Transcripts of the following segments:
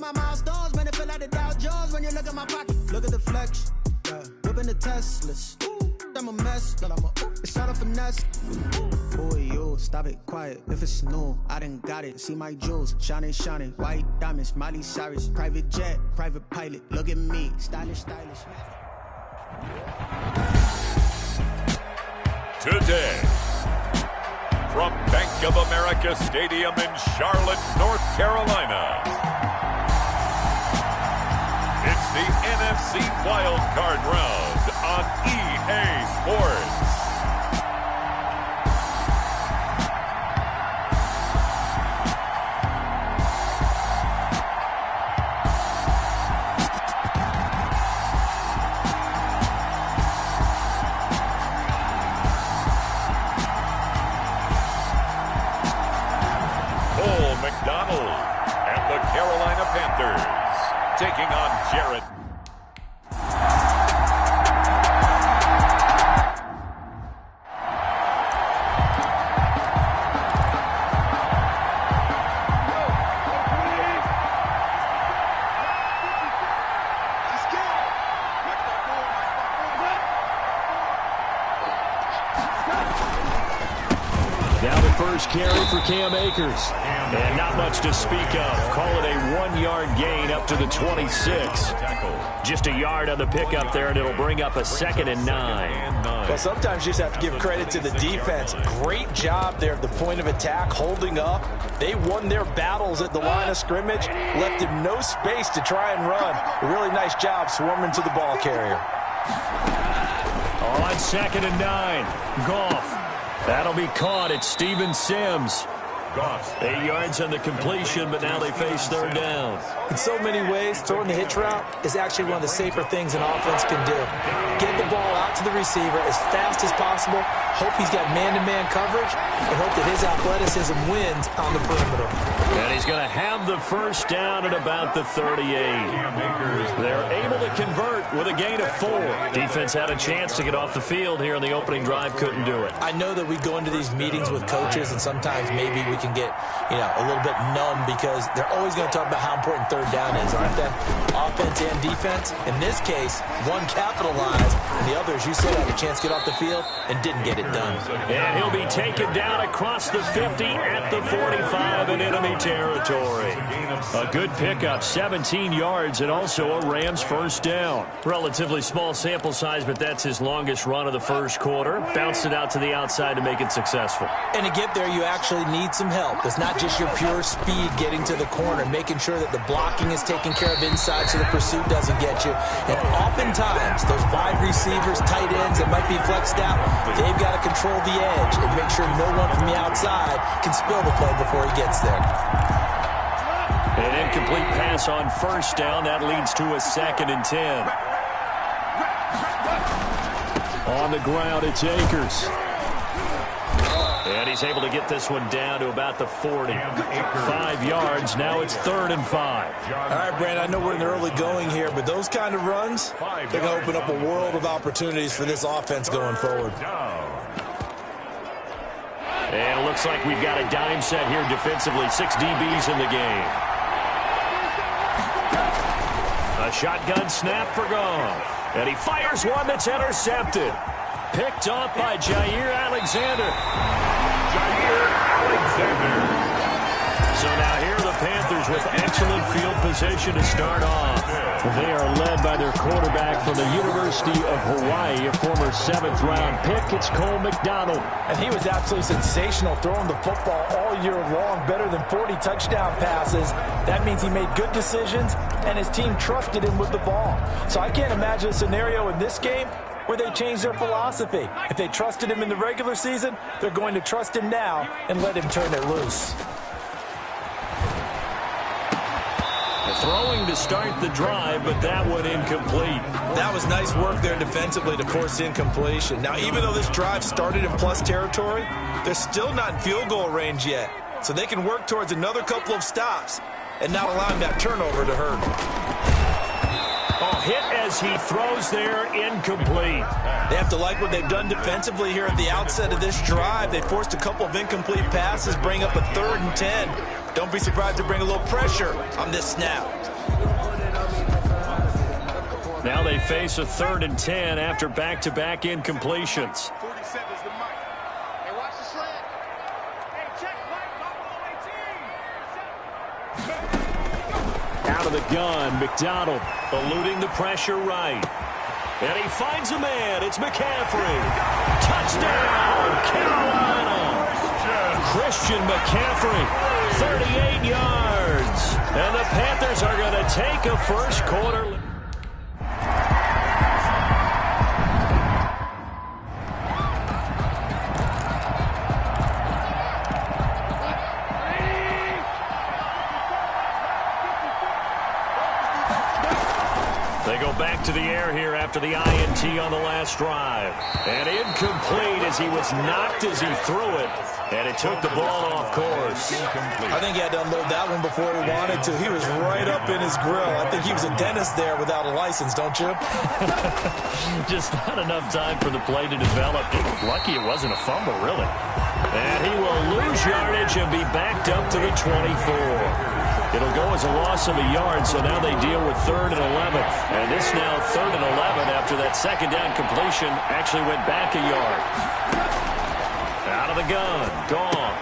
My milestones, man, it feel like the Dow Jones when you look at my pocket. Look at the flex, yeah. Whipping the Teslas. I'm a mess, but it's all a finesse. Boy, you stop it, quiet. If it's new, I done got it. See my jewels, shining, white diamonds, Miley Cyrus, private jet, private pilot. Look at me, stylish. Today, from Bank of America Stadium in Charlotte, North Carolina, it's the NFC Wild Card Round on EA Sports. McDonald and the Carolina Panthers taking on Jared. Now the first carry for Cam Akers. And not much to speak of. Call it a 1-yard gain up to the 26. Just a yard on the pickup there, and it'll bring up a 2nd and 9. Well, sometimes you just have to give credit to the defense. Great job there at the point of attack, holding up. They won their battles at the line of scrimmage, left him no space to try and run. A really nice job swarming to the ball carrier. On 2nd and 9, Goff. That'll be caught at Steven Sims. 8 yards on the completion, but now they face 3rd down. In so many ways, throwing the hitch route is actually one of the safer things an offense can do. Get the ball out to the receiver as fast as possible, hope he's got man-to-man coverage, and hope that his athleticism wins on the perimeter. And he's going to have the first down at about the 38. They're able to convert with a gain of 4. Defense had a chance to get off the field here on the opening drive, couldn't do it. I know that we go into these meetings with coaches, and sometimes maybe we can get, a little bit numb because they're always going to talk about how important 3rd down is, aren't they? Offense and defense. In this case, one capitalized, and the others, you said, had a chance to get off the field and didn't get it done. And he'll be taken down across the 50 at the 45 in enemy territory. A good pickup, 17 yards, and also a Rams first down. Relatively small sample size, but that's his longest run of the first quarter. Bounced it out to the outside to make it successful. And to get there, you actually need some help. It's not just your pure speed getting to the corner, making sure that the blocking is taken care of inside so the pursuit doesn't get you. And oftentimes, those wide receivers, tight ends that might be flexed out, they've got to control the edge and make sure no one from the outside can spill the play before he gets there. An incomplete pass on first down. That leads to a 2nd and 10. On the ground, it's Akers. And he's able to get this one down to about the 40. 5 yards. Now it's 3rd and 5. All right, Brand, I know we're in the early going here, but those kind of runs, they're going to open up a world of opportunities for this offense going forward. And it looks like we've got a dime set here defensively. 6 DBs in the game. A shotgun snap for Goff. And he fires one that's intercepted. Picked off by Jair Alexander. So now here are the Panthers with excellent field position to start off. They are led by their quarterback from the University of Hawaii, a former 7th-round pick. It's Cole McDonald. And he was absolutely sensational throwing the football all year long, better than 40 touchdown passes. That means he made good decisions, and his team trusted him with the ball. So I can't imagine a scenario in this game where they change their philosophy. If they trusted him in the regular season, they're going to trust him now and let him turn it loose. Throwing to start the drive, but that one incomplete. That was nice work there defensively to force incompletion. Now, even though this drive started in plus territory, they're still not in field goal range yet. So they can work towards another couple of stops and not allowing that turnover to hurt. Oh, hit as he throws there, incomplete. They have to like what they've done defensively here at the outset of this drive. They forced a couple of incomplete passes, bring up a 3rd and 10. Don't be surprised to bring a little pressure on this snap. Now they face a 3rd and 10 after back-to-back incompletions. 47's the mic. Hey, watch the slant. Hey, check Out of the gun, McDonald eluding the pressure right. And he finds a man. It's McCaffrey. Touchdown, Carolina. Christian McCaffrey, 38 yards. And the Panthers are going to take a first quarter lead. They go back to the air here after the INT on the last drive. And incomplete as he was knocked as he threw it. And it took the ball off course. I think he had to unload that one before he wanted to. He was right up in his grill. I think he was a dentist there without a license, don't you? Just not enough time for the play to develop. Lucky it wasn't a fumble, really. And he will lose yardage and be backed up to the 24. It'll go as a loss of a yard, so now they deal with 3rd and 11. And this now 3rd and 11 after that second down completion actually went back a yard. Out of the gun, Goff.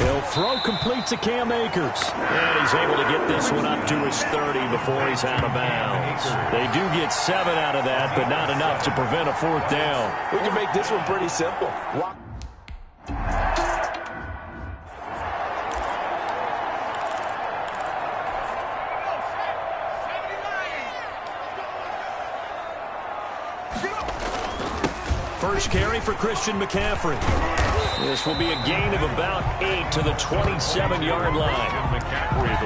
He'll throw complete to Cam Akers. And he's able to get this one up to his 30 before he's out of bounds. They do get 7 out of that, but not enough to prevent a 4th down. We can make this one pretty simple. First carry for Christian McCaffrey. This will be a gain of about 8 to the 27-yard line.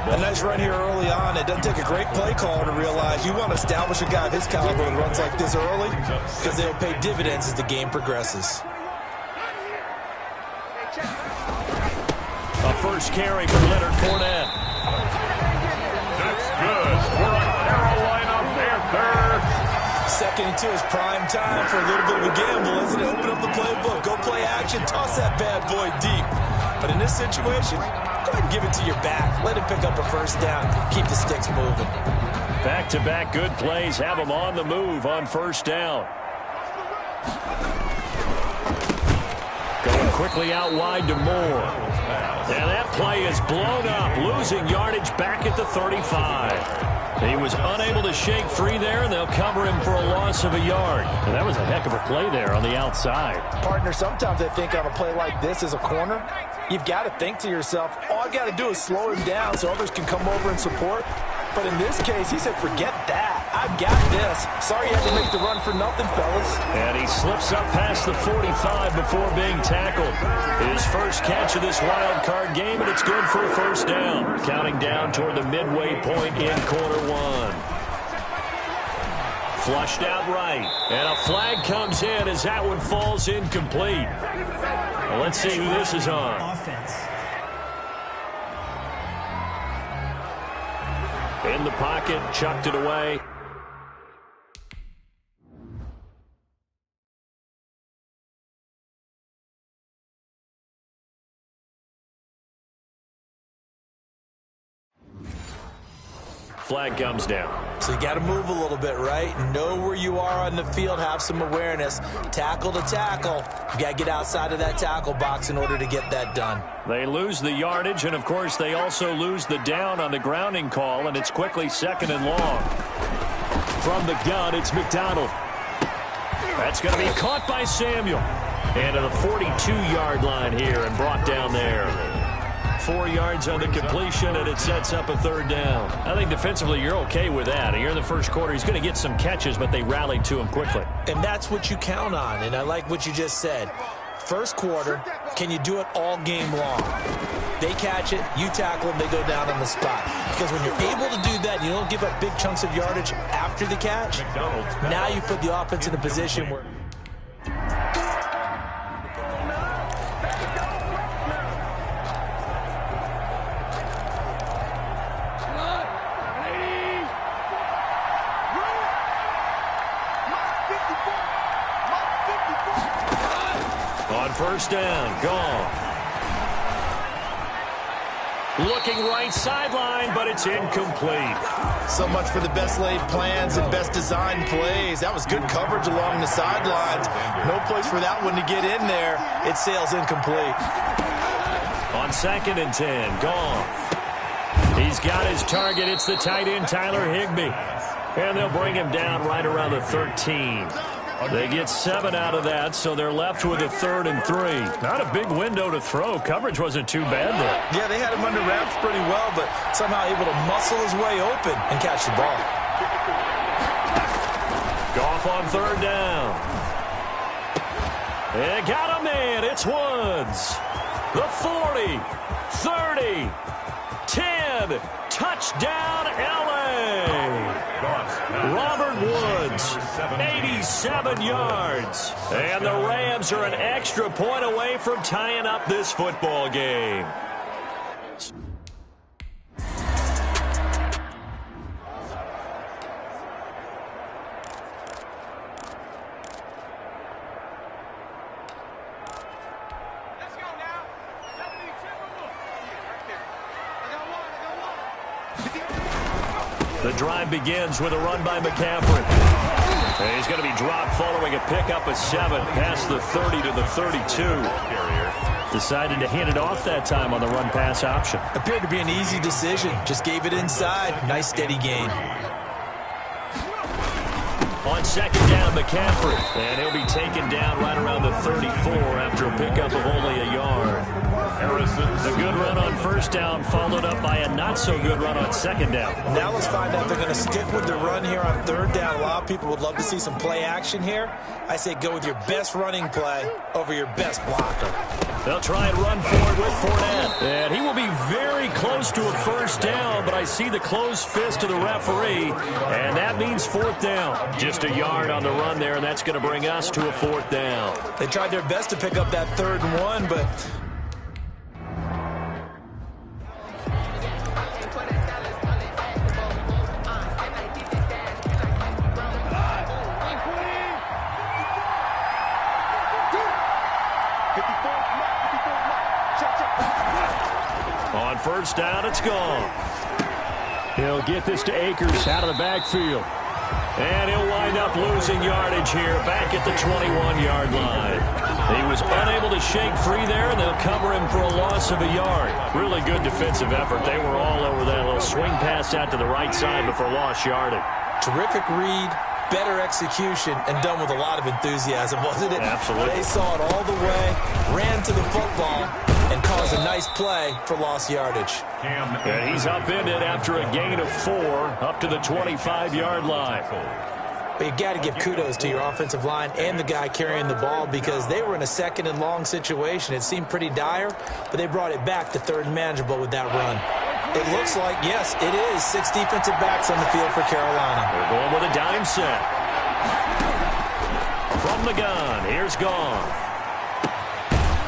A nice run here early on. It doesn't take a great play caller to realize you want to establish a guy of his caliber that runs like this early because they'll pay dividends as the game progresses. A first carry for Leonard Fournette. That's good for a Carolina Panther. 2nd and 2 is prime time for a little bit of a gamble, isn't it? Open up the playbook, go play action, toss that bad boy deep. But in this situation, go ahead and give it to your back. Let him pick up a first down. Keep the sticks moving. Back-to-back good plays have him on the move on first down. Going quickly out wide to Moore. And that play is blown up, losing yardage back at the 35. He was unable to shake free there, and they'll cover him for a loss of a yard. And that was a heck of a play there on the outside. Partner, sometimes I think on a play like this as a corner, you've got to think to yourself, all I got to do is slow him down so others can come over and support. But in this case, he said, forget that. I've got this. Sorry you had to make the run for nothing, fellas. And he slips up past the 45 before being tackled. His first catch of this wild card game, and it's good for a first down. Counting down toward the midway point in quarter one. Flushed out right. And a flag comes in as that one falls incomplete. Well, let's see who this is on. In the pocket, chucked it away. Flag comes down. So you got to move a little bit, right? Know where you are on the field, have some awareness. Tackle to tackle. You got to get outside of that tackle box in order to get that done. They lose the yardage, and of course they also lose the down on the grounding call, and it's quickly 2nd and long. From the gun, it's McDonald. That's going to be caught by Samuel. And to the 42-yard line here and brought down there. 4 yards on the completion, and it sets up a 3rd down. I think defensively you're okay with that. Here in the first quarter, he's going to get some catches, but they rallied to him quickly. And that's what you count on, and I like what you just said. First quarter, can you do it all game long? They catch it, you tackle them, they go down on the spot. Because when you're able to do that, you don't give up big chunks of yardage after the catch. Now you put the offense in a position where... On first down, Goff. Looking right sideline, but it's incomplete. So much for the best laid plans and best designed plays. That was good coverage along the sidelines. No place for that one to get in there. It sails incomplete. On 2nd and 10, Goff. He's got his target. It's the tight end, Tyler Higbee. And they'll bring him down right around the 13. They get 7 out of that, so they're left with a 3rd and 3. Not a big window to throw. Coverage wasn't too bad there. Yeah, they had him under wraps pretty well, but somehow able to muscle his way open and catch the ball. Goff on 3rd down. And got him in. It's Woods. The 40, 30, 10. Touchdown, L.A. Robert Woods, 87 yards. And the Rams are an extra point away from tying up this football game. The drive begins with a run by McCaffrey. And he's going to be dropped following a pickup of 7 past the 30 to the 32. Decided to hand it off that time on the run-pass option. Appeared to be an easy decision. Just gave it inside. Nice steady gain. On 2nd down, McCaffrey. And he'll be taken down right around the 34 after a pickup of only a yard. The good run on 1st down followed up by a not-so-good run on 2nd down. Now let's find out if they're going to stick with the run here on 3rd down. A lot of people would love to see some play action here. I say go with your best running play over your best blocker. They'll try and run forward with Fournette. And he will be very close to a 1st down, but I see the closed fist of the referee, and that means 4th down. Just a yard on the run there, and that's going to bring us to a 4th down. They tried their best to pick up that 3rd and 1, but... On 1st down, it's gone. He'll get this to Akers out of the backfield. And he'll wind up losing yardage here back at the 21-yard line. He was unable to shake free there, and they'll cover him for a loss of a yard. Really good defensive effort. They were all over that little swing pass out to the right side before lost yardage. Terrific read, better execution, and done with a lot of enthusiasm, wasn't it? Absolutely. They saw it all the way, ran to the football, and caused a nice play for lost yardage. And he's upended after a gain of 4 up to the 25-yard line. But you got to give kudos to your offensive line and the guy carrying the ball because they were in a 2nd and long situation. It seemed pretty dire, but they brought it back to 3rd and manageable with that run. It looks like, yes, it is 6 defensive backs on the field for Carolina. They're going with a dime set. From the gun, here's Goff.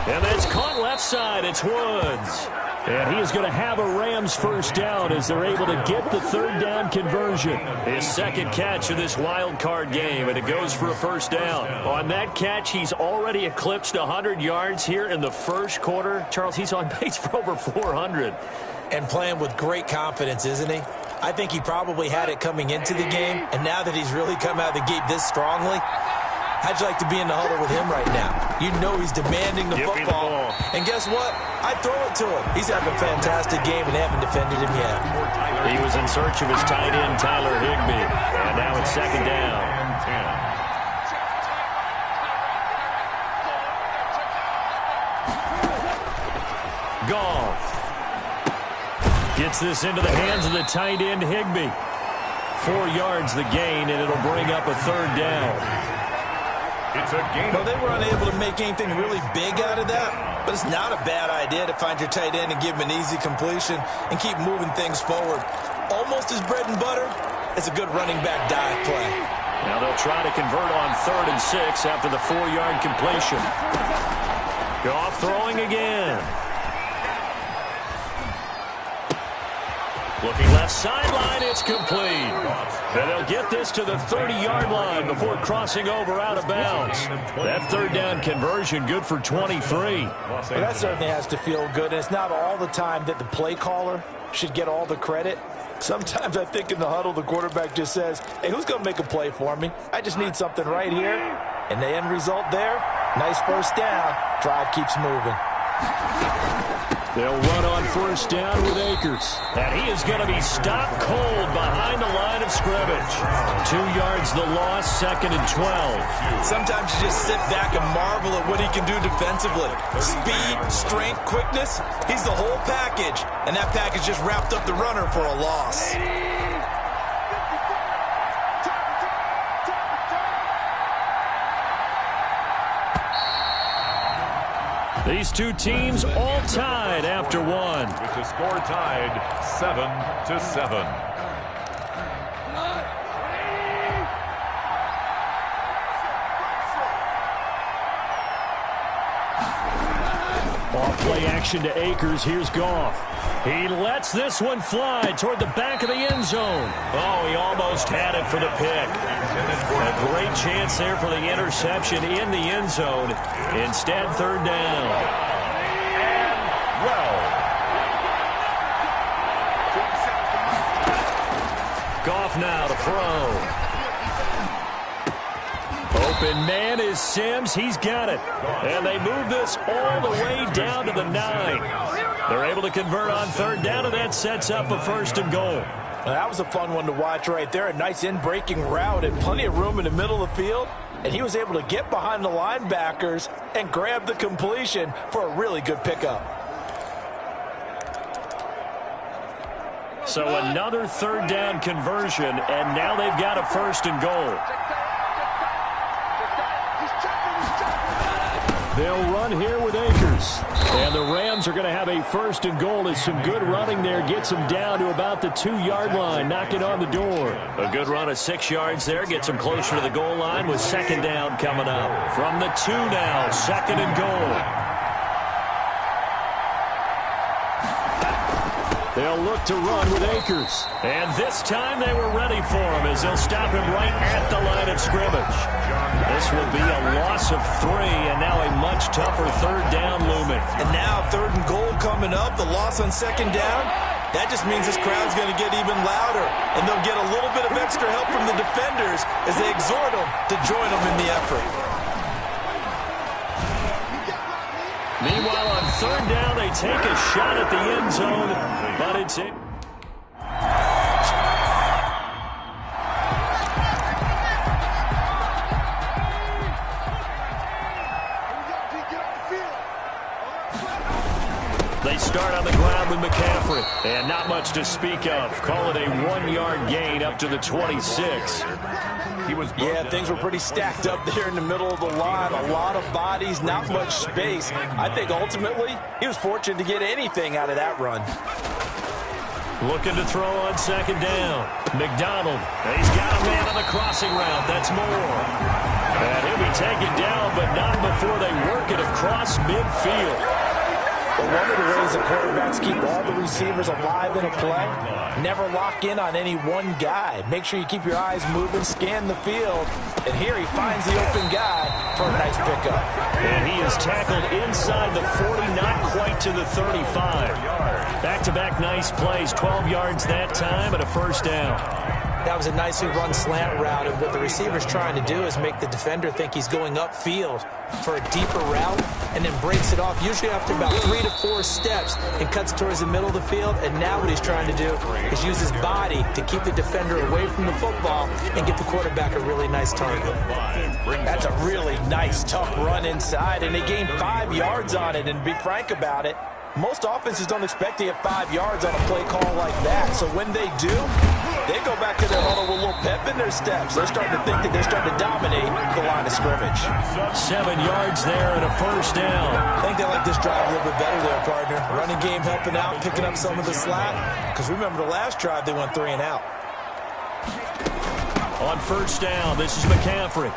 And it's caught left side. It's Woods. And he is going to have a Rams 1st down as they're able to get the 3rd down conversion. His 2nd catch of this wild card game, and it goes for a 1st down. On that catch, he's already eclipsed 100 yards here in the 1st quarter. Charles, he's on pace for over 400. And playing with great confidence, isn't he? I think he probably had it coming into the game, and now that he's really come out of the gate this strongly, how'd you like to be in the huddle with him right now? You know he's demanding the football. And guess what? I'd throw it to him. He's having a fantastic game, and they haven't defended him yet. He was in search of his tight end, Tyler Higbee. And now it's 2nd down. Goff gets this into the hands of the tight end, Higbee. 4 yards the gain, and it'll bring up a 3rd down. Well, they were unable to make anything really big out of that, but it's not a bad idea to find your tight end and give him an easy completion and keep moving things forward. Almost his bread and butter. It's a good running back dive play. Now they'll try to convert on 3rd and 6 after the 4-yard completion. Goff throwing again. Looking left sideline, it's complete. And they'll get this to the 30-yard line before crossing over out of bounds. That third down conversion good for 23. Well, that certainly has to feel good. And it's not all the time that the play caller should get all the credit. Sometimes I think in the huddle, the quarterback just says, hey, who's going to make a play for me? I just need something right here. And the end result there, nice first down. Drive keeps moving. They'll run on first down with Akers. And he is going to be stopped cold behind the line of scrimmage. 2 yards the loss, 2nd and 12. Sometimes you just sit back and marvel at what he can do defensively. Speed, strength, quickness, he's the whole package. And that package just wrapped up the runner for a loss. These two teams all tied after one. With the score tied 7-7. Off-play action to Akers. Here's Goff. He lets this one fly toward the back of the end zone. Oh, he almost had it for the pick. A great chance there for the interception in the end zone. Instead, third down. And well. Goff now to throw. Open man is Sims. He's got it. And they move this all the way down to the 9. They're able to convert on third down, and that sets up a 1st and goal. Now, that was a fun one to watch right there. A nice in-breaking route and plenty of room in the middle of the field. And he was able to get behind the linebackers and grab the completion for a really good pickup. So another third down conversion, and now they've got a 1st and goal. They'll run here with Akers. And the Rams are going to have a 1st and goal as some good running there gets them down to about the 2-yard line, knocking on the door. A good run of 6 yards there gets them closer to the goal line with 2nd down coming up. From the 2 now, 2nd and goal. They'll look to run with Akers. And this time they were ready for him as they'll stop him right at the line of scrimmage. This will be a loss of 3, and now a much tougher third down looming. And now 3rd and goal coming up, the loss on 2nd down. That just means this crowd's going to get even louder, and they'll get a little bit of extra help from the defenders as they exhort them to join them in the effort. Meanwhile, on third down, they take a shot at the end zone, but it's in. They start on the ground with McCaffrey, and not much to speak of. Call it a 1-yard gain up to the 26. Yeah, things were pretty stacked up there in the middle of the line. A lot of bodies, not much space. I think ultimately he was fortunate to get anything out of that run. Looking to throw on 2nd down. McDonald. He's got a man on the crossing route. That's Moore. And he'll be taken down, but not before they work it across midfield. But one of the ways the quarterbacks keep all the receivers alive in a play, never lock in on any one guy. Make sure you keep your eyes moving, scan the field, and here he finds the open guy for a nice pickup. And he is tackled inside the 40, not quite to the 35. Back-to-back nice plays, 12 yards that time and a 1st down. That was a nicely run slant route, and what the receiver's trying to do is make the defender think he's going upfield for a deeper route and then breaks it off, usually after about 3 to 4 steps, and cuts towards the middle of the field. And now what he's trying to do is use his body to keep the defender away from the football and get the quarterback a really nice target. That's a really nice, tough run inside, and they gained 5 yards on it. And to be frank about it, most offenses don't expect to get 5 yards on a play call like that. So when they do, they go back to their huddle with a little pep in their steps. They're starting to think that they're starting to dominate the line of scrimmage. 7 yards there and a 1st down. I think they like this drive a little bit better there, partner. Running game helping out, picking up some of the slack. Because remember the last drive, they went 3 and out. On 1st down, this is McCaffrey.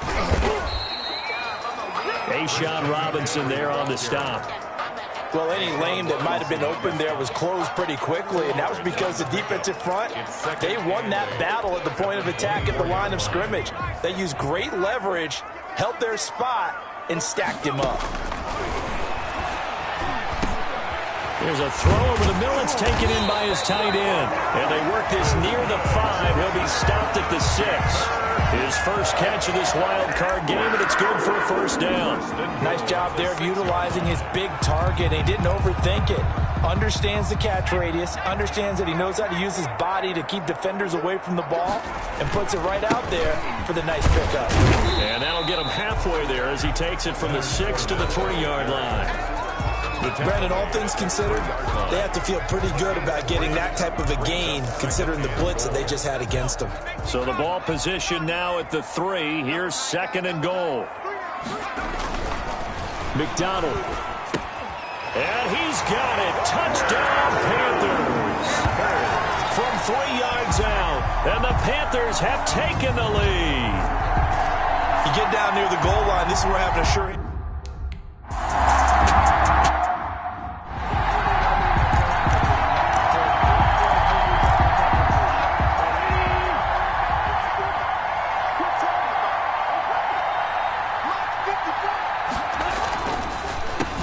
A'Shawn Robinson there on the stop. Well, any lane that might have been open there was closed pretty quickly, and that was because the defensive front, they won that battle at the point of attack at the line of scrimmage. They used great leverage, held their spot, and stacked him up. There's a throw over the middle. It's taken in by his tight end. And they work this near the 5. He'll be stopped at the 6. His first catch of this wild card game, and it's good for a first down. Nice job there of utilizing his big target. He didn't overthink it. Understands the catch radius, understands that he knows how to use his body to keep defenders away from the ball, and puts it right out there for the nice pickup. And that'll get him halfway there as he takes it from the 6 to the 3-yard line. Brandon, all things considered, they have to feel pretty good about getting that type of a gain, considering the blitz that they just had against them. So the ball position now at the 3. Here's 2nd and goal. McDonald. And he's got it. Touchdown, Panthers. From 3 yards out. And the Panthers have taken the lead. You get down near the goal line, this is where having a sure...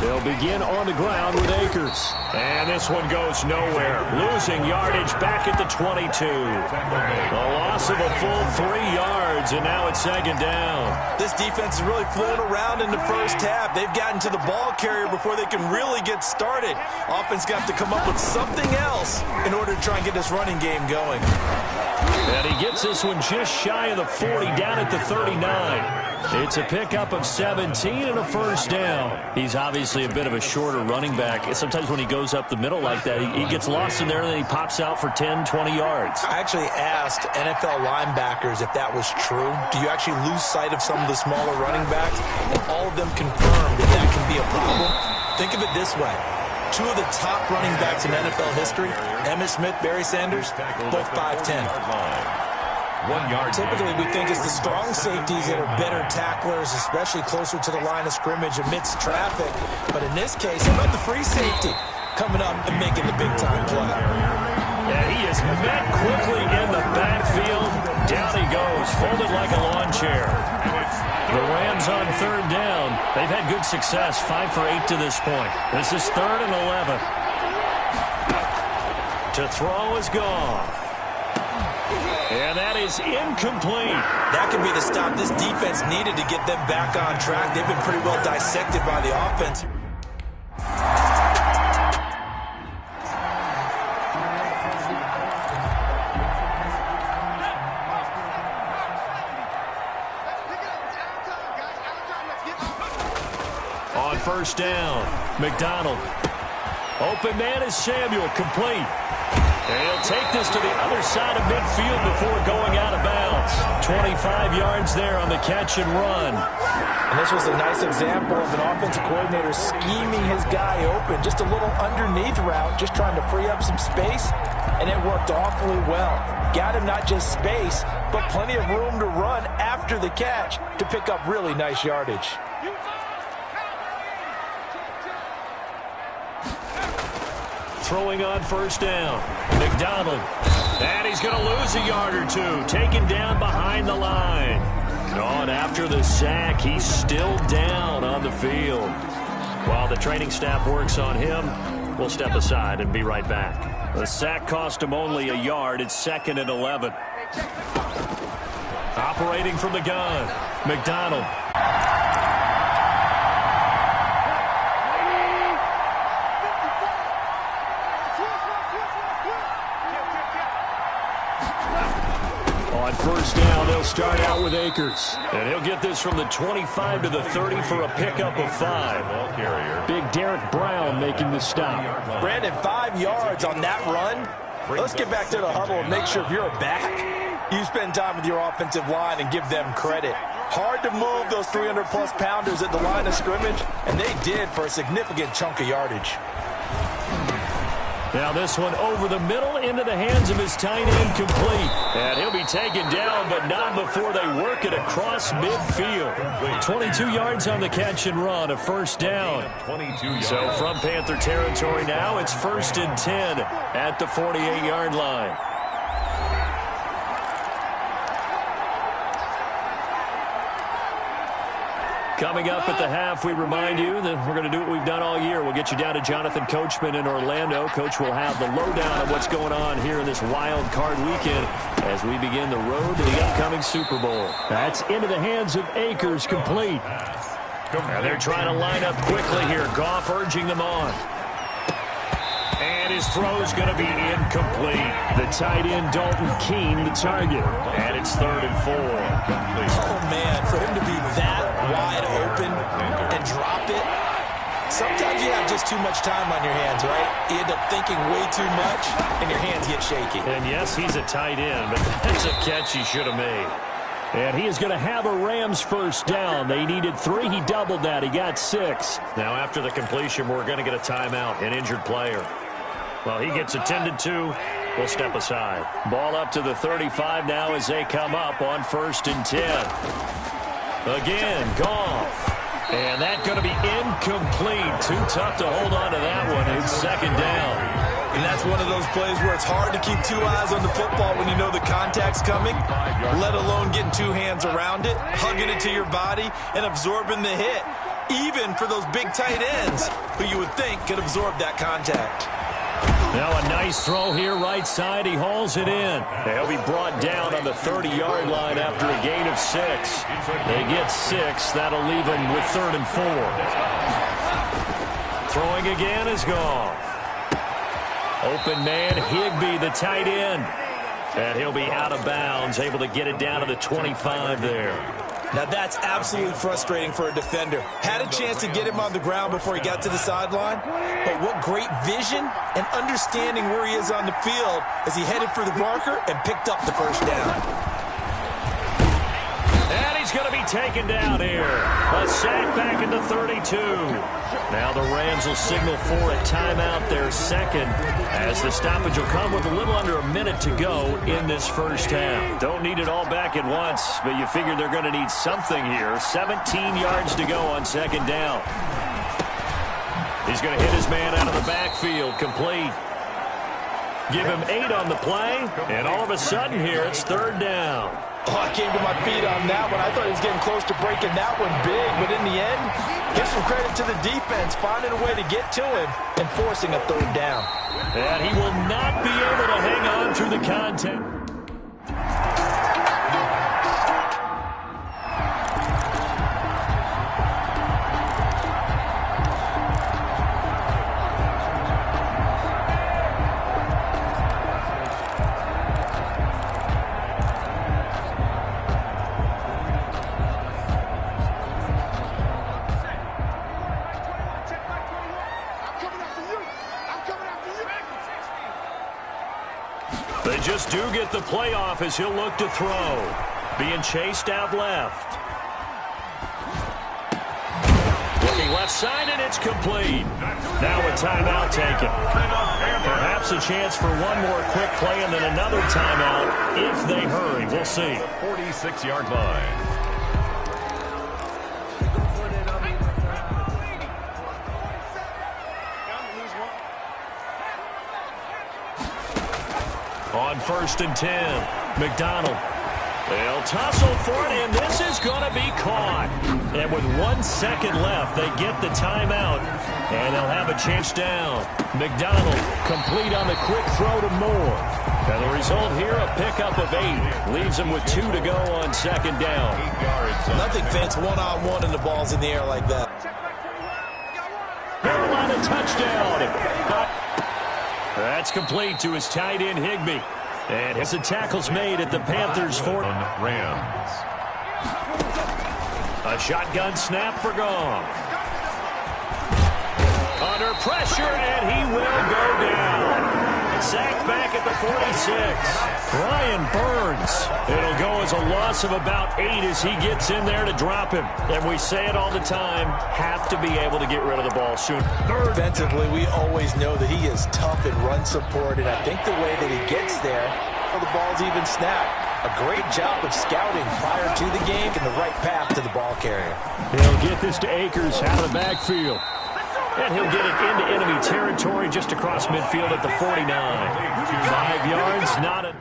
They'll begin on the ground with Akers. And this one goes nowhere. Losing yardage back at the 22. A loss of a full 3 yards, and now it's 2nd down. This defense is really flown around in the first half. They've gotten to the ball carrier before they can really get started. Offense got to come up with something else in order to try and get this running game going. And he gets this one just shy of the 40, down at the 39. It's a pickup of 17 and a first down. He's obviously a bit of a shorter running back. Sometimes when he goes up the middle like that, he gets lost in there and then he pops out for 10, 20 yards. I actually asked NFL linebackers if that was true. Do you actually lose sight of some of the smaller running backs? And all of them confirmed that that can be a problem. Think of it this way. 2 of the top running backs in NFL history, Emmitt Smith, Barry Sanders, both 5'10". Typically, we think it's the strong safeties that are better tacklers, especially closer to the line of scrimmage amidst traffic. But in this case, how about the free safety coming up and making the big-time play? And he is met quickly in the backfield. Down he goes, folded like a lawn chair. The Rams on 3rd down. They've had good success, 5 for 8 to this point. This is 3rd and 11. To throw is Goff. And that is incomplete. That could be the stop this defense needed to get them back on track. They've been pretty well dissected by the offense. On 1st down, McDonald. Open man is Samuel, complete. And he'll take this to the other side of midfield before going out of bounds. 25 yards there on the catch and run. And this was a nice example of an offensive coordinator scheming his guy open. Just a little underneath route, just trying to free up some space. And it worked awfully well. Got him not just space, but plenty of room to run after the catch to pick up really nice yardage. Throwing on 1st down. McDonald. And he's going to lose a yard or 2. Taken down behind the line. And after the sack, he's still down on the field. While the training staff works on him, we'll step aside and be right back. The sack cost him only a yard. It's 2nd and 11. Operating from the gun, McDonald. On 1st down, they'll start out with Akers. And he'll get this from the 25 to the 30 for a pickup of 5. Big Derek Brown making the stop. Brandon, 5 yards on that run. Let's get back to the huddle and make sure if you're a back, you spend time with your offensive line and give them credit. Hard to move those 300-plus pounders at the line of scrimmage, and they did for a significant chunk of yardage. Now this one over the middle into the hands of his tight end, complete. And he'll be taken down, but not before they work it across midfield. 22 yards on the catch and run, a first down. So from Panther territory now, it's 1st and 10 at the 48-yard line. Coming up at the half, we remind you that we're going to do what we've done all year. We'll get you down to Jonathan Coachman in Orlando. Coach will have the lowdown of what's going on here in this wild card weekend as we begin the road to the upcoming Super Bowl. That's into the hands of Akers, complete. And they're trying to line up quickly here. Goff urging them on. And his throw's going to be incomplete. The tight end, Dalton Keene, the target. And it's 3rd and 4. Oh, man, for him to be that wide open and drop it. Sometimes you have just too much time on your hands, right? You end up thinking way too much, and your hands get shaky. And yes, he's a tight end, but that's a catch he should have made. And he is going to have a Rams first down. They needed 3. He doubled that. He got 6. Now, after the completion, we're going to get a timeout, an injured player. Well, he gets attended to. We'll step aside. Ball up to the 35 now as they come up on 1st and 10. Again, Goff. And that's going to be incomplete. Too tough to hold on to that one. It's 2nd down. And that's one of those plays where it's hard to keep 2 eyes on the football when you know the contact's coming, let alone getting 2 hands around it, hugging it to your body, and absorbing the hit, even for those big tight ends who you would think could absorb that contact. Now a nice throw here, right side. He hauls it in. He'll be brought down on the 30-yard line after a gain of 6. They get 6. That'll leave them with 3rd and 4. Throwing again is Goff. Open man, Higbee, the tight end. And he'll be out of bounds, able to get it down to the 25 there. Now that's absolutely frustrating for a defender. Had a chance to get him on the ground before he got to the sideline, but what great vision and understanding where he is on the field as he headed for the marker and picked up the first down. And he's going to be taken down here. A sack back into 32. Now the Rams will signal for a timeout, their 2nd, as the stoppage will come with a little under a minute to go in this first half. Don't need it all back at once, but you figure they're going to need something here. 17 yards to go on 2nd down. He's going to hit his man out of the backfield, complete. Give him 8 on the play, and all of a sudden here it's 3rd down. Oh, I came to my feet on that one. I thought he was getting close to breaking that one big, but in the end, give some credit to the defense, finding a way to get to him and forcing a 3rd down. And he will not be able to hang on through the contact. They just do get the playoff as he'll look to throw. Being chased out left. Looking left side, and it's complete. Now a timeout taken. Perhaps a chance for one more quick play and then another timeout if they hurry. We'll see. 46-yard line. On 1st and 10, McDonald. They'll tussle for it, and this is going to be caught. And with 1 second left, they get the timeout, and they'll have a chance down. McDonald complete on the quick throw to Moore. And the result here, a pickup of 8. Leaves them with 2 to go on 2nd down. Nothing fits one-on-one and the ball's in the air like that. Carolina touchdown. That's complete to his tight end, Higbee. And as the tackle's made at the Panthers' 4. Rams. A shotgun snap for Goff. Under pressure, and he will go down. Sacked back at the 46. Brian Burns. It'll go as a loss of about 8 as he gets in there to drop him. And we say it all the time, have to be able to get rid of the ball soon. Defensively, we always know that he is tough in run support, and I think the way that he gets there, the ball's even snapped. A great job of scouting prior to the game and the right path to the ball carrier. He'll get this to Akers out of the backfield. And he'll get it into enemy territory just across midfield at the 49. 5 yards, not a...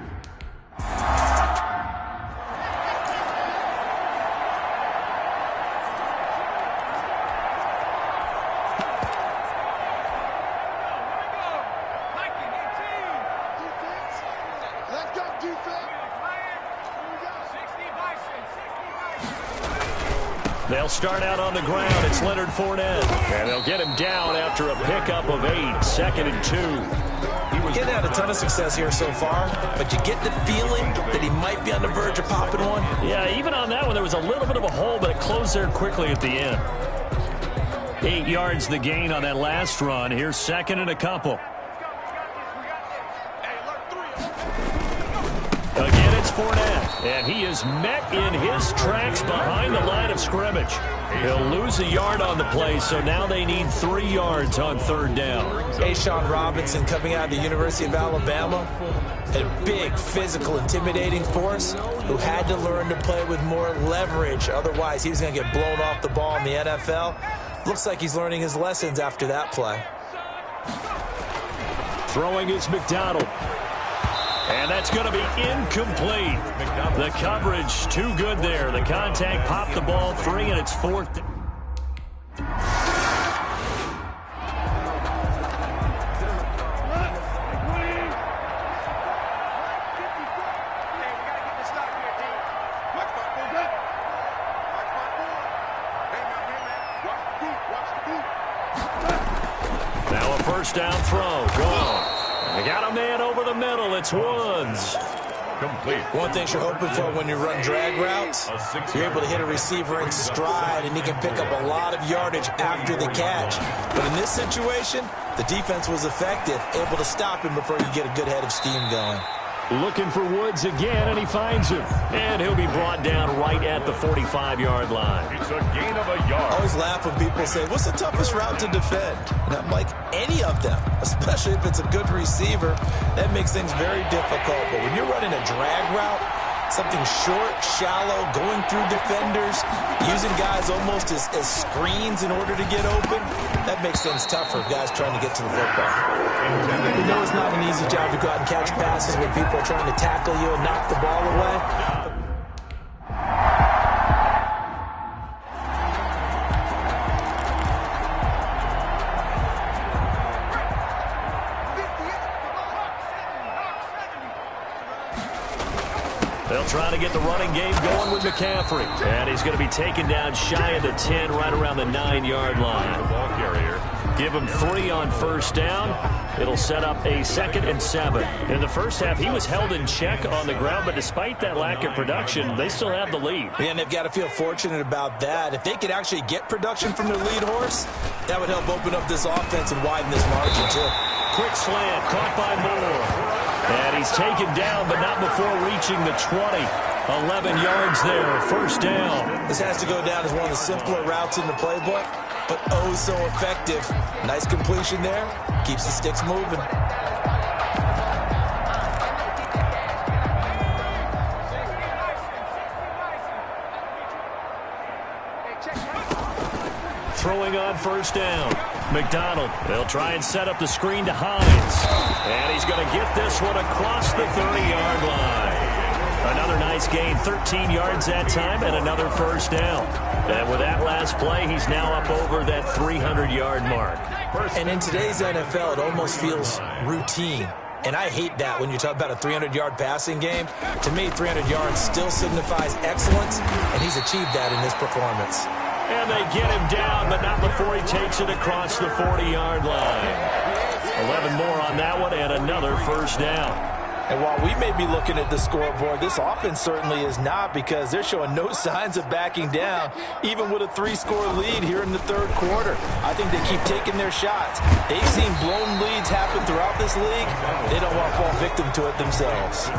They'll start out on the ground. It's Leonard Fournette. And they'll get him down after a pickup of 8. 2nd and 2. Getting had a ton of success here so far, but you get the feeling that he might be on the verge of popping one. Yeah, even on that one, there was a little bit of a hole, but it closed there quickly at the end. 8 yards the gain on that last run. Here's 2nd and a couple. Again, it's Fournette, and he is met in his tracks behind the line of scrimmage. He'll lose a yard on the play, so now they need 3 yards on 3rd down. Sean Robinson coming out of the University of Alabama, a big, physical, intimidating force who had to learn to play with more leverage. Otherwise, he was going to get blown off the ball in the NFL. Looks like he's learning his lessons after that play. Throwing is McDonald. And that's going to be incomplete. The coverage too good there. The contact popped the ball 3, and it's 4th. Now a first down throw. Gone. They got a man over the middle. It's Woods. Complete. One thing you're hoping for when you run drag routes, you're able to hit a receiver in stride, and he can pick up a lot of yardage after the catch. But in this situation, the defense was effective, able to stop him before you get a good head of steam going. Looking for Woods again, and he finds him. And he'll be brought down right at the 45-yard line. It's a gain of a yard. I always laugh when people say, what's the toughest route to defend? And I'm like, any of them, especially if it's a good receiver. That makes things very difficult. But when you're running a drag route, something short, shallow, going through defenders, using guys almost as screens in order to get open, that makes things tougher, guys trying to get to the football. We know it's not an easy job to go out and catch passes when people are trying to tackle you and knock the ball away. They'll try to get the running game going with McCaffrey. And he's going to be taken down shy of the 10, right around the 9-yard line. The ball carrier. Give him 3 on first down. It'll set up a 2nd and 7. In the first half, he was held in check on the ground, but despite that lack of production, they still have the lead. And they've got to feel fortunate about that. If they could actually get production from their lead horse, that would help open up this offense and widen this margin, too. Quick slant, caught by Moore. And he's taken down, but not before reaching the 20. 11 yards there, first down. This has to go down as one of the simpler routes in the playbook, but oh so effective. Nice completion there. Keeps the sticks moving. Throwing on first down. McDonald, they'll try and set up the screen to Hines. And he's going to get this one across the 30-yard line. Another nice gain, 13 yards that time, and another first down. And with that last play, he's now up over that 300-yard mark. And in today's NFL, it almost feels routine. And I hate that when you talk about a 300-yard passing game. To me, 300 yards still signifies excellence, and he's achieved that in this performance. And they get him down, but not before he takes it across the 40-yard line. 11 more on that one, and another first down. And while we may be looking at the scoreboard, this offense certainly is not, because they're showing no signs of backing down, even with a 3-score lead here in the third quarter. I think they keep taking their shots. They've seen blown leads happen throughout this league. They don't want to fall victim to it themselves.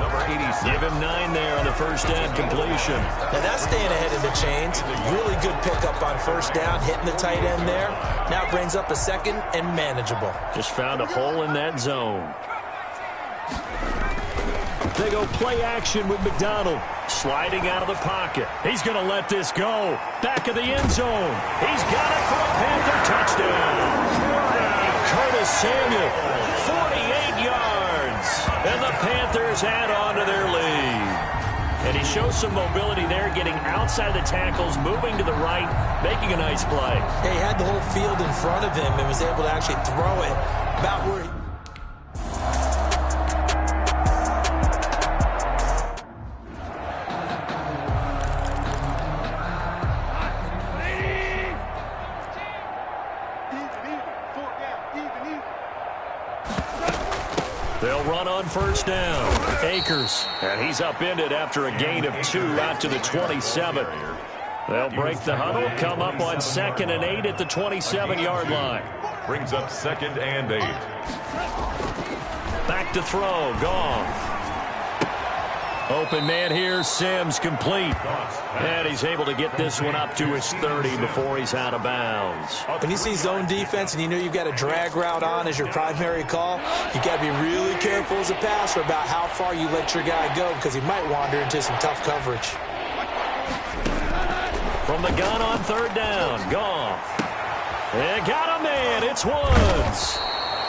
Give him 9 there on the first down completion. Now that's staying ahead of the chains. Really good pickup on first down, hitting the tight end there. Now brings up a 2nd and manageable. Just found a hole in that zone. They go play action with McDonald. Sliding out of the pocket. He's going to let this go. Back of the end zone. He's got it for a Panther touchdown. Curtis Samuel, 48 yards. And the Panthers add on to their lead. And he shows some mobility there, getting outside the tackles, moving to the right, making a nice play. He had the whole field in front of him and was able to actually throw it about where he... They'll run on first down. Akers. And he's upended after a gain of 2 out to the 27. They'll break the huddle, come up on 2nd and 8 at the 27-yard line. Brings up 2nd and 8. Back to throw. Goff. Open man here. Sims complete. And he's able to get this one up to his 30 before he's out of bounds. When you see zone defense and you know you've got a drag route on as your primary call, you got to be really careful as a passer about how far you let your guy go because he might wander into some tough coverage. From the gun on 3rd down, Goff. And got a man. It's Woods.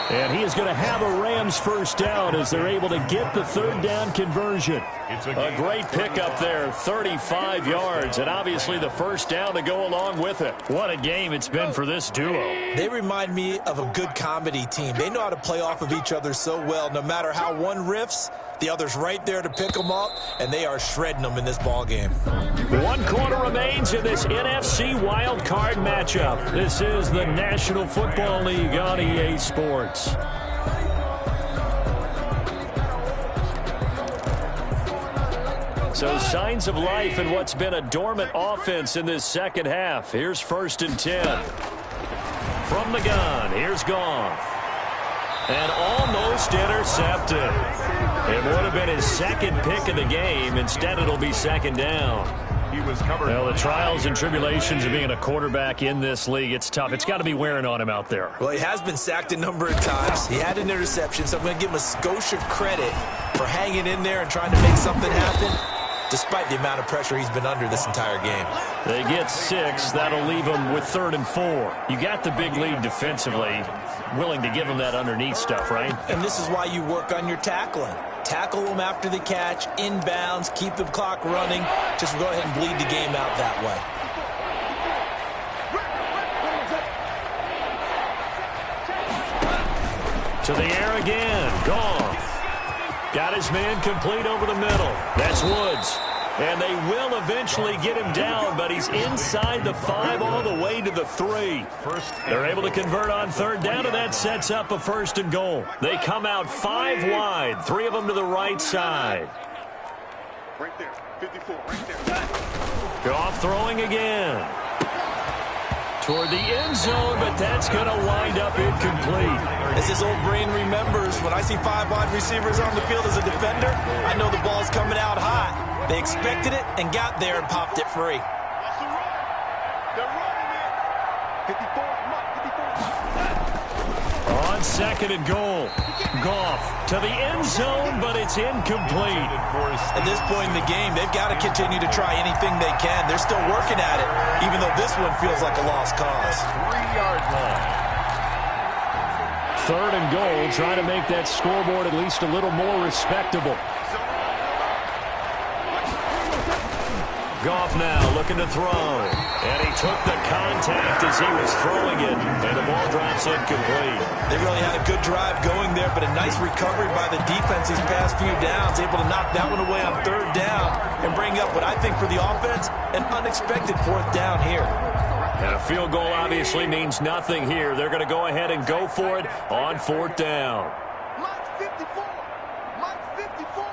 And he is going to have a Rams first down as they're able to get the 3rd down conversion. A great pickup there, 35 yards, and obviously the first down to go along with it. What a game it's been for this duo. They remind me of a good comedy team. They know how to play off of each other so well. No matter how one riffs, the other's right there to pick them up, and they are shredding them in this ball game. 1 quarter remains in this NFC wild card matchup. This is the National Football League on EA Sports. So signs of life in what's been a dormant offense in this second half. Here's 1st and 10. From the gun, here's Goff. And almost intercepted. It would have been his 2nd pick of the game. Instead, it'll be 2nd down. He was covered. Well, the trials and tribulations of being a quarterback in this league, it's tough. It's got to be wearing on him out there. Well, he has been sacked a number of times. He had an interception, so I'm going to give him a skosh of credit for hanging in there and trying to make something happen, despite the amount of pressure he's been under this entire game. They get 6. That'll leave them with 3rd and 4. You got the big lead defensively. Willing to give him that underneath stuff, right? And this is why you work on your tackling. Tackle them after the catch, inbounds, keep the clock running. Just go ahead and bleed the game out that way. To the air again. Goff. Got his man complete over the middle. That's Woods. And they will eventually get him down, but he's inside the 5 all the way to the 3. They're able to convert on 3rd down, and that sets up a 1st and goal. They come out 5 wide, 3 of them to the right side. Right there, 54, right there. Goff throwing again. Toward the end zone, but that's going to wind up incomplete. As his old brain remembers, when I see 5 wide receivers on the field as a defender, I know the ball's coming out hot. They expected it and got there and popped it free. That's the run. They're running it. 54, On 2nd and goal. Goff to the end zone, but it's incomplete. At this point in the game, they've got to continue to try anything they can. They're still working at it, even though this one feels like a lost cause. 3-yard line. 3rd and goal, trying to make that scoreboard at least a little more respectable. Goff now looking to throw. And he took the contact as he was throwing it. And the ball drops incomplete. They really had a good drive going there, but a nice recovery by the defense these past few downs. Able to knock that one away on 3rd down and bring up what I think for the offense, an unexpected 4th down here. And a field goal obviously means nothing here. They're going to go ahead and go for it on 4th down. Mike 54. Mike 54.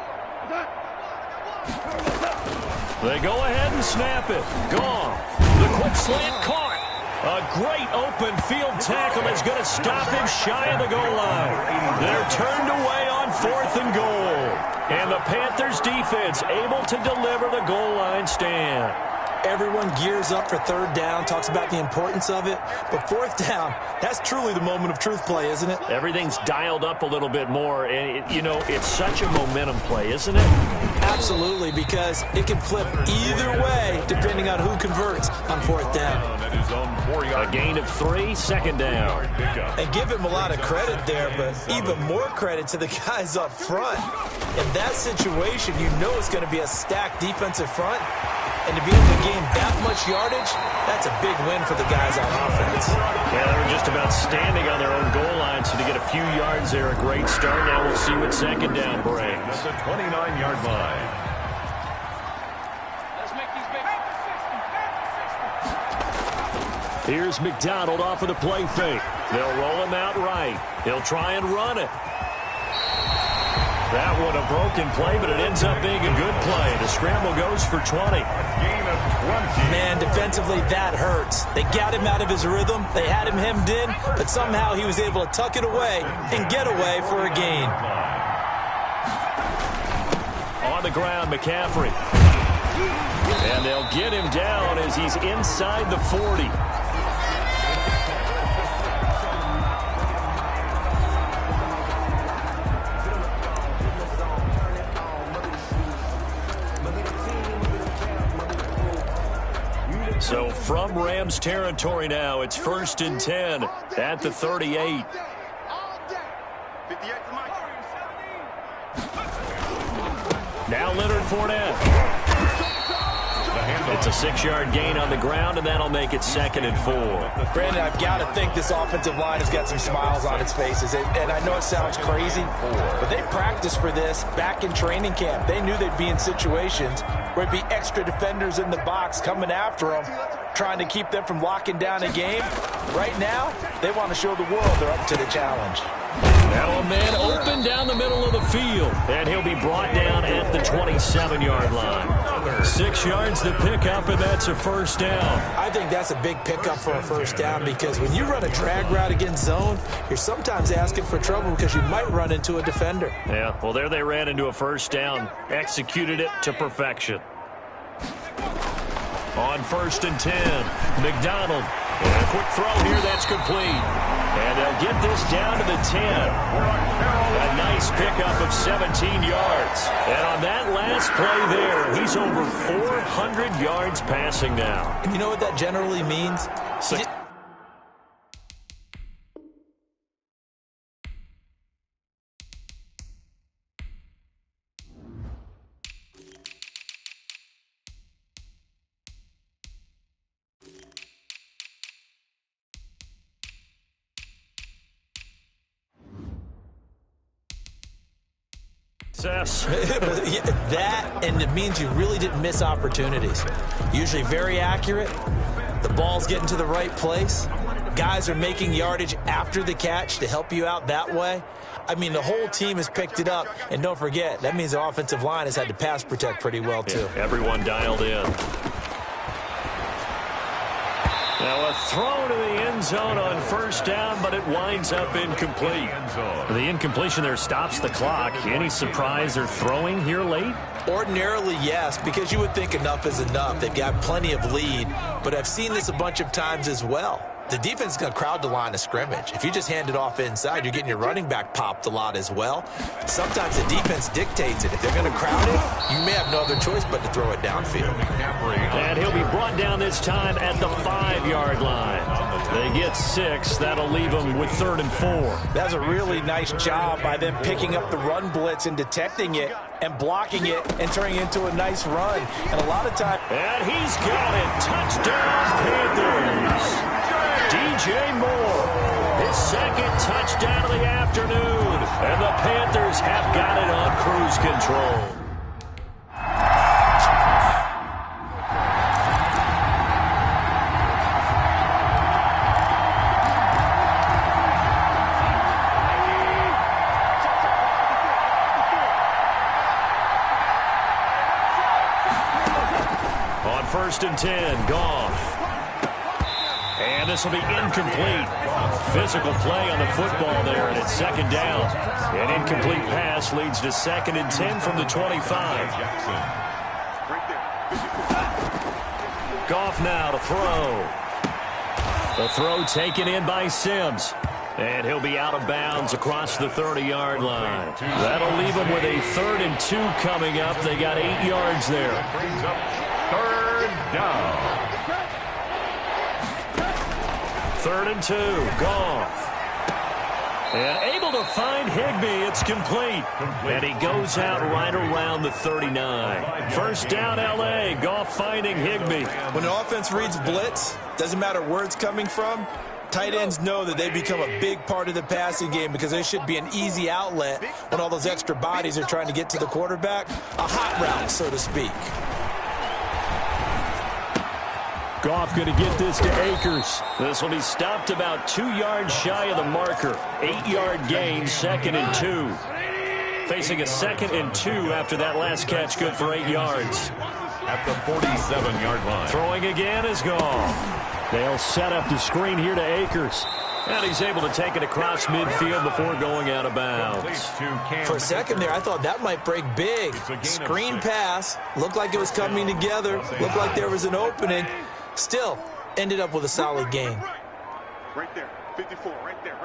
They go ahead and snap it. Goff. The quick slant caught. A great open field tackle is going to stop him shy of the goal line. They're turned away on 4th and goal. And the Panthers defense able to deliver the goal line stand. everyone gears up for third down, talks about the importance of it. But fourth down, that's truly the moment of truth play, isn't it? Everything's dialed up a little bit more. And, you know, it's such a momentum play, isn't it? Absolutely, because it can flip either way depending on who converts on fourth down. A gain of 3, second down. And give him a lot of credit there, but even more credit to the guys up front. In that situation, you know it's going to be a stacked defensive front. And to be able to gain that much yardage, that's a big win for the guys on offense. Yeah, they were just about standing on their own goal line, so to get a few yards there, a great start. Now we'll see what second down brings. At the 29-yard line. Here's McDonald off of the play fake. They'll roll him out right. He'll try and run it. That one a broken play, but it ends up being a good play. The scramble goes for 20. Gain of 20. Man, defensively, that hurts. They got him out of his rhythm. They had him hemmed in, but somehow he was able to tuck it away and get away for a gain. On the ground, McCaffrey. And they'll get him down as he's inside the 40. So from Rams territory now, it's 1st and 10 at the 38. Now Leonard Fournette. It's a 6-yard gain on the ground, and that'll make it 2nd and 4. Brandon, I've got to think this offensive line has got some smiles on its faces. And I know it sounds crazy, but they practiced for this back in training camp. They knew they'd be in situations where it'd be extra defenders in the box coming after them, trying to keep them from locking down a game. Right now, they want to show the world they're up to the challenge. Now a man open down the middle of the field, and he'll be brought down at the 27-yard line. 6 yards to pick up, and that's a first down. I think that's a big pickup for a first down because when you run a drag route against zone, you're sometimes asking for trouble because you might run into a defender. Yeah, well, there they ran into a first down, executed it to perfection. On 1st and 10, McDonald. And a quick throw here, that's complete. And they'll get this down to the 10. A nice pickup of 17 yards. And on that last play there, he's over 400 yards passing now. And you know what that generally means? That, and it means you really didn't miss opportunities. Usually very accurate. The ball's getting to the right place. Guys are making yardage after the catch to help you out that way. I mean, the whole team has picked it up. And don't forget, that means the offensive line has had to pass protect pretty well, too. Yeah, everyone dialed in. Now a throw to the end zone on first down, but it winds up incomplete. The incompletion there stops the clock. Any surprise they're throwing here late? Ordinarily, yes, because you would think enough is enough. They've got plenty of lead, but I've seen this a bunch of times as well. The defense is going to crowd the line of scrimmage. If you just hand it off inside, you're getting your running back popped a lot as well. Sometimes the defense dictates it. If they're going to crowd it, you may have no other choice but to throw it downfield. And he'll be brought down this time at the 5-yard line. They get 6. That'll leave them with 3rd and 4. That's a really nice job by them picking up the run blitz and detecting it and blocking it and turning it into a nice run. And a lot of times... And he's got it. Touchdown, Panthers. DJ Moore, his 2nd touchdown of the afternoon, and the Panthers have got it on cruise control. On 1st and 10, Goff. And this will be incomplete. Physical play on the football there, and it's 2nd down. An incomplete pass leads to 2nd and 10 from the 25. Goff now to throw. The throw taken in by Sims. And he'll be out of bounds across the 30-yard line. That'll leave him with a 3rd and 2 coming up. They got 8 yards there. Brings up 3rd down. 3rd and 2. Goff. And able to find Higbee. It's complete. And he goes out right around the 39. First down, L.A. Goff finding Higbee. When an offense reads blitz, doesn't matter where it's coming from, tight ends know that they become a big part of the passing game because they should be an easy outlet when all those extra bodies are trying to get to the quarterback. A hot route, so to speak. Goff going to get this to Akers. This will be stopped about 2 yards shy of the marker. 8-yard gain, 2nd and 2. Facing a 2nd and 2 after that last catch, good for 8 yards. At the 47-yard line. Throwing again is gone. They'll set up the screen here to Akers. And he's able to take it across midfield before going out of bounds. For a second there, I thought that might break big. Screen pass. Looked like it was coming together. Looked like there was an opening. Still, ended up with a solid gain. Right there, 54, right there,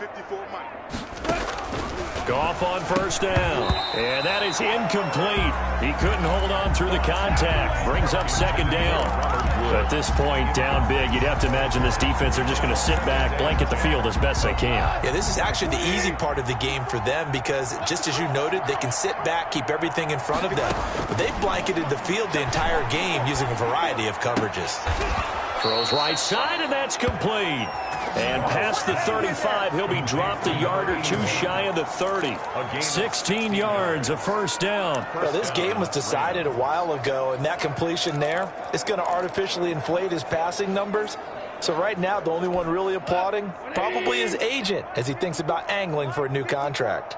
54, Mike. Goff on first down. And that is incomplete. He couldn't hold on through the contact. Brings up 2nd down. At this point, down big, you'd have to imagine this defense are just going to sit back, blanket the field as best they can. Yeah, this is actually the easy part of the game for them because, just as you noted, they can sit back, keep everything in front of them. But they've blanketed the field the entire game using a variety of coverages. Throws right side, and that's complete. And past the 35, he'll be dropped a yard or 2 shy of the 30. 16 yards, a first down. Well, this game was decided a while ago, and that completion there, it's going to artificially inflate his passing numbers. So right now, the only one really applauding probably his agent as he thinks about angling for a new contract.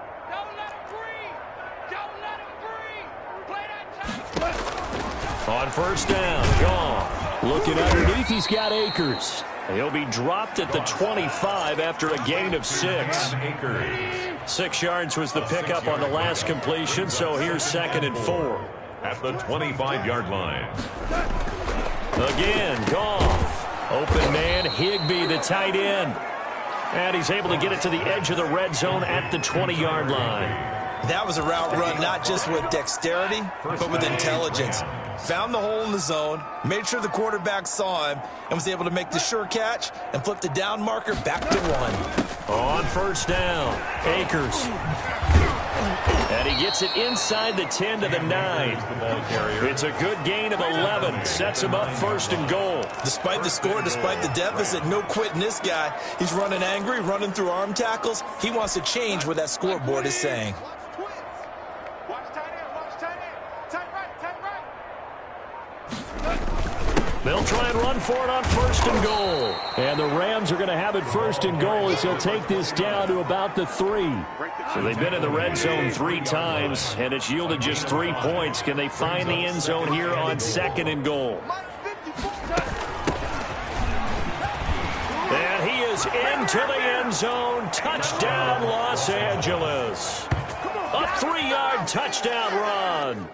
On first down, Goff. Looking underneath, he's got Akers. He'll be dropped at the 25 after a gain of 6. 6 yards was the pickup on the last completion, so here's 2nd and 4. At the 25-yard line. Again, Goff. Open man, Higbee, the tight end. And he's able to get it to the edge of the red zone at the 20-yard line. That was a route run not just with dexterity, but with intelligence. Found the hole in the zone, made sure the quarterback saw him, and was able to make the sure catch and flip the down marker back to 1. On first down, Akers. And he gets it inside the 10 to the 9. It's a good gain of 11. Sets him up 1st and goal. Despite the score, despite the deficit, no quitting this guy. He's running angry, running through arm tackles. He wants to change what that scoreboard is saying. They'll try and run for it on 1st and goal. And the Rams are going to have it 1st and goal as they'll take this down to about the 3. So they've been in the red zone 3 times, and it's yielded just 3 points. Can they find the end zone here on 2nd and goal? And he is into the end zone. Touchdown, Los Angeles. A 3-yard touchdown run.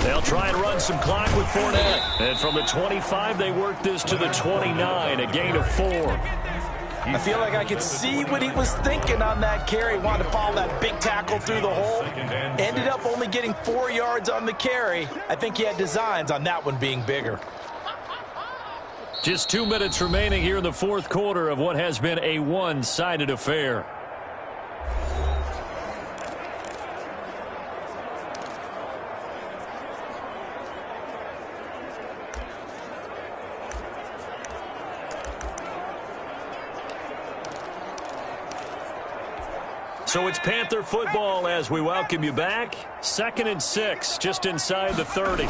They'll try and run some clock with Fournette. And from the 25, they work this to the 29, a gain of 4. I feel like I could see what he was thinking on that carry. Wanted to follow that big tackle through the hole. Ended up only getting 4 yards on the carry. I think he had designs on that one being bigger. Just 2 minutes remaining here in the 4th quarter of what has been a one-sided affair. So it's Panther football as we welcome you back. 2nd and 6, just inside the 30.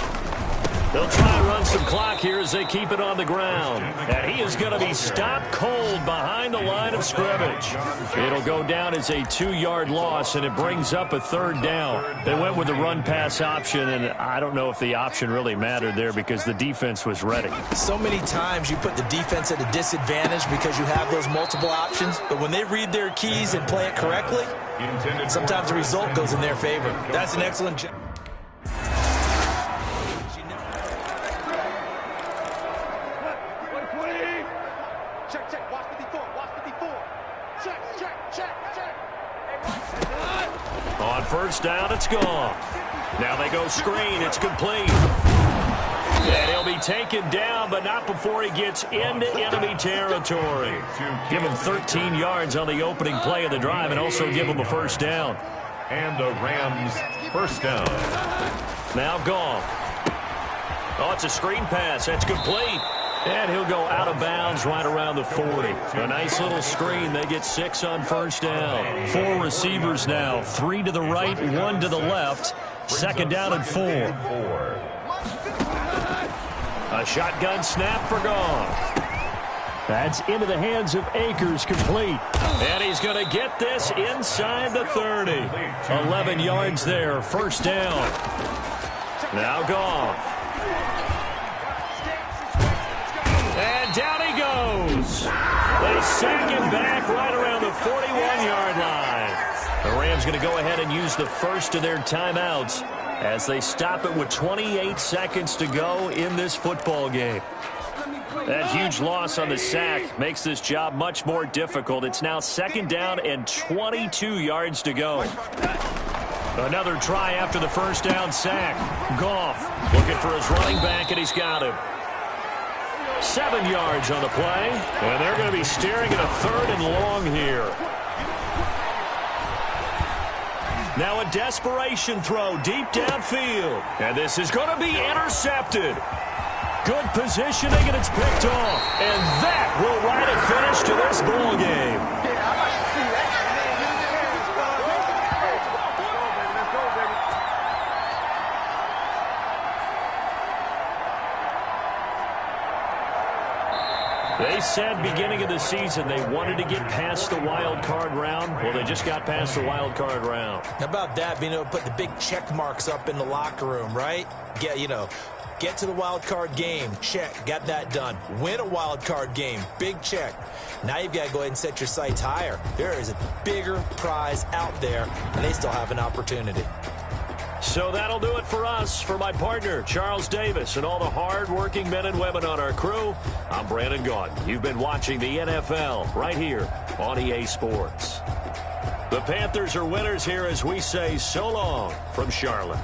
They'll try and run some clock here as they keep it on the ground. And he is going to be stopped cold behind the line of scrimmage. It'll go down as a 2-yard loss, and it brings up a 3rd down. They went with the run-pass option, and I don't know if the option really mattered there because the defense was ready. So many times you put the defense at a disadvantage because you have those multiple options, but when they read their keys and play it correctly, sometimes the result goes in their favor. That's an excellent job. On 1st down, it's gone. Now they go screen. It's complete. And he'll be taken down, but not before he gets into enemy territory. Give him 13 yards on the opening play of the drive and also give him a 1st down. And the Rams 1st down. Now Goff. Oh, it's a screen pass. That's complete. And he'll go out of bounds right around the 40. A nice little screen. They get 6 on 1st down. 4 receivers now. 3 to the right, 1 to the left. 2nd down and 4. A shotgun snap for Goff. That's into the hands of Akers, complete. And he's going to get this inside the 30. 11 yards there. 1st down. Now Goff. And down he goes. They sack him back right around the 41-yard line. The Rams going to go ahead and use the first of their timeouts as they stop it with 28 seconds to go in this football game. That huge loss on the sack makes this job much more difficult. It's now 2nd down and 22 yards to go. Another try after the 1st down sack. Goff looking for his running back, and he's got him. 7 yards on the play, and they're going to be staring at a 3rd and long here. Now a desperation throw deep downfield, and this is going to be intercepted. Good positioning, and it's picked off, and that will write a finish to this ball game. They said beginning of the season they wanted to get past the wild card round. Well, they just got past the wild card round. How about that, being able to put the big check marks up in the locker room, right? Get to the wild card game, check, got that done. Win a wild card game, big check. Now you've got to go ahead and set your sights higher. There is a bigger prize out there, and they still have an opportunity. So that'll do it for us. For my partner, Charles Davis, and all the hard-working men and women on our crew, I'm Brandon Gaudin. You've been watching the NFL right here on EA Sports. The Panthers are winners here as we say so long from Charlotte.